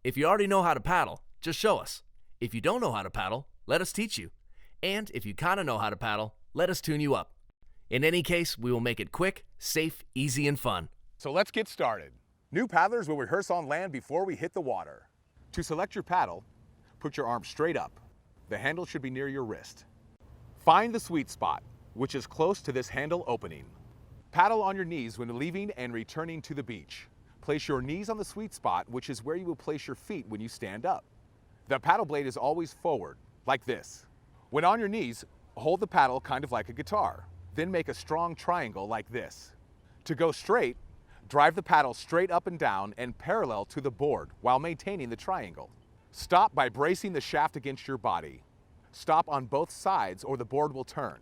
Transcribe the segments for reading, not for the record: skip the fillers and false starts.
If you already know how to paddle, just show us. If you don't know how to paddle, let us teach you. And if you kind of know how to paddle, let us tune you up. In any case, we will make it quick, safe, easy, and fun. So let's get started. New paddlers will rehearse on land before we hit the water. To select your paddle, put your arm straight up. The handle should be near your wrist. Find the sweet spot, which is close to this handle opening. Paddle on your knees when leaving and returning to the beach. Place your knees on the sweet spot, which is where you will place your feet when you stand up. The paddle blade is always forward, like this. When on your knees, hold the paddle kind of like a guitar. Then make a strong triangle like this. To go straight, drive the paddle straight up and down and parallel to the board while maintaining the triangle. Stop by bracing the shaft against your body. Stop on both sides or the board will turn.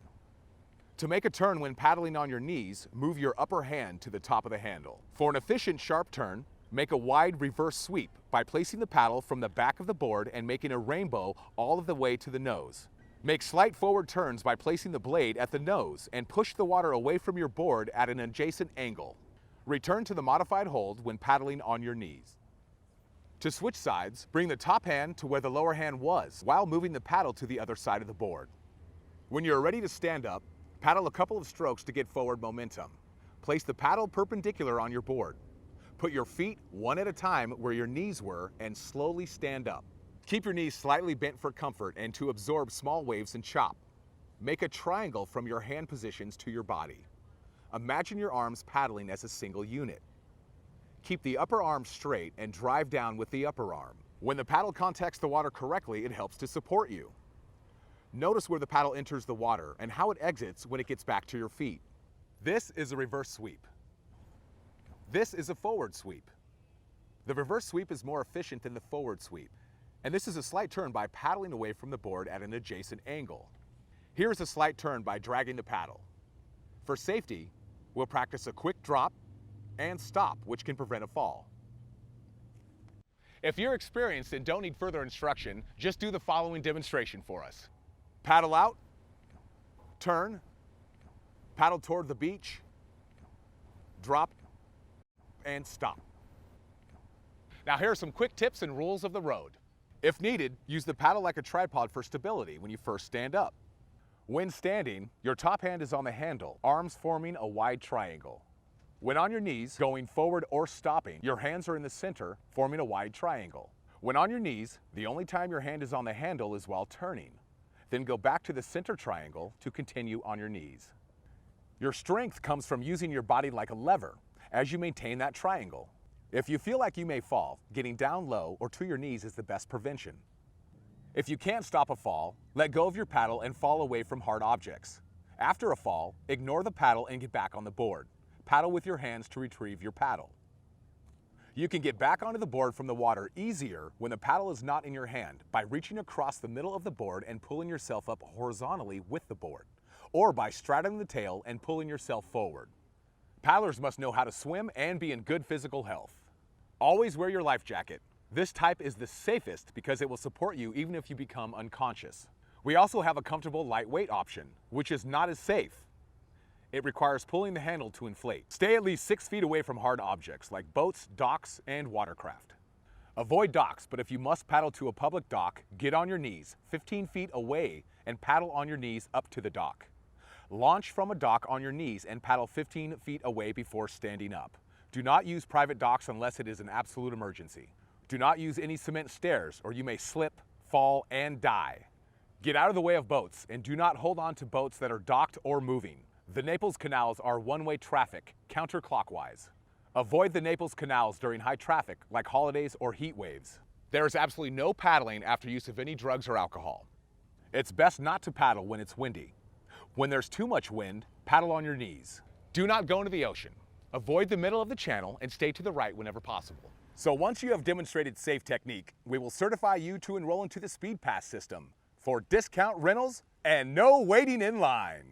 To make a turn when paddling on your knees, move your upper hand to the top of the handle. For an efficient sharp turn, make a wide reverse sweep by placing the paddle from the back of the board and making a rainbow all of the way to the nose. Make slight forward turns by placing the blade at the nose and push the water away from your board at an adjacent angle. Return to the modified hold when paddling on your knees. To switch sides, bring the top hand to where the lower hand was while moving the paddle to the other side of the board. When you're ready to stand up, paddle a couple of strokes to get forward momentum. Place the paddle perpendicular on your board. Put your feet one at a time where your knees were and slowly stand up. Keep your knees slightly bent for comfort and to absorb small waves and chop. Make a triangle from your hand positions to your body. Imagine your arms paddling as a single unit. Keep the upper arm straight and drive down with the upper arm. When the paddle contacts the water correctly, it helps to support you. Notice where the paddle enters the water and how it exits when it gets back to your feet. This is a reverse sweep. This is a forward sweep. The reverse sweep is more efficient than the forward sweep. And this is a slight turn by paddling away from the board at an adjacent angle. Here is a slight turn by dragging the paddle. For safety, we'll practice a quick drop and stop, which can prevent a fall. If you're experienced and don't need further instruction, just do the following demonstration for us. Paddle out, turn, paddle toward the beach, drop, and stop. Now here are some quick tips and rules of the road. If needed, use the paddle like a tripod for stability when you first stand up. When standing, your top hand is on the handle, arms forming a wide triangle. When on your knees, going forward or stopping, your hands are in the center, forming a wide triangle. When on your knees, the only time your hand is on the handle is while turning. Then go back to the center triangle to continue on your knees. Your strength comes from using your body like a lever as you maintain that triangle. If you feel like you may fall, getting down low or to your knees is the best prevention. If you can't stop a fall, let go of your paddle and fall away from hard objects. After a fall, ignore the paddle and get back on the board. Paddle with your hands to retrieve your paddle. You can get back onto the board from the water easier when the paddle is not in your hand by reaching across the middle of the board and pulling yourself up horizontally with the board, or by straddling the tail and pulling yourself forward. Paddlers must know how to swim and be in good physical health. Always wear your life jacket. This type is the safest because it will support you even if you become unconscious. We also have a comfortable lightweight option, which is not as safe. It requires pulling the handle to inflate. Stay at least 6 feet away from hard objects like boats, docks, and watercraft. Avoid docks, but if you must paddle to a public dock, get on your knees 15 feet away and paddle on your knees up to the dock. Launch from a dock on your knees and paddle 15 feet away before standing up. Do not use private docks unless it is an absolute emergency. Do not use any cement stairs or you may slip, fall, and die. Get out of the way of boats and do not hold on to boats that are docked or moving. The Naples canals are one-way traffic, counterclockwise. Avoid the Naples canals during high traffic like holidays or heat waves. There is absolutely no paddling after use of any drugs or alcohol. It's best not to paddle when it's windy. When there's too much wind, paddle on your knees. Do not go into the ocean. Avoid the middle of the channel and stay to the right whenever possible. So once you have demonstrated safe technique, we will certify you to enroll into the Speed Pass system for discount rentals and no waiting in line.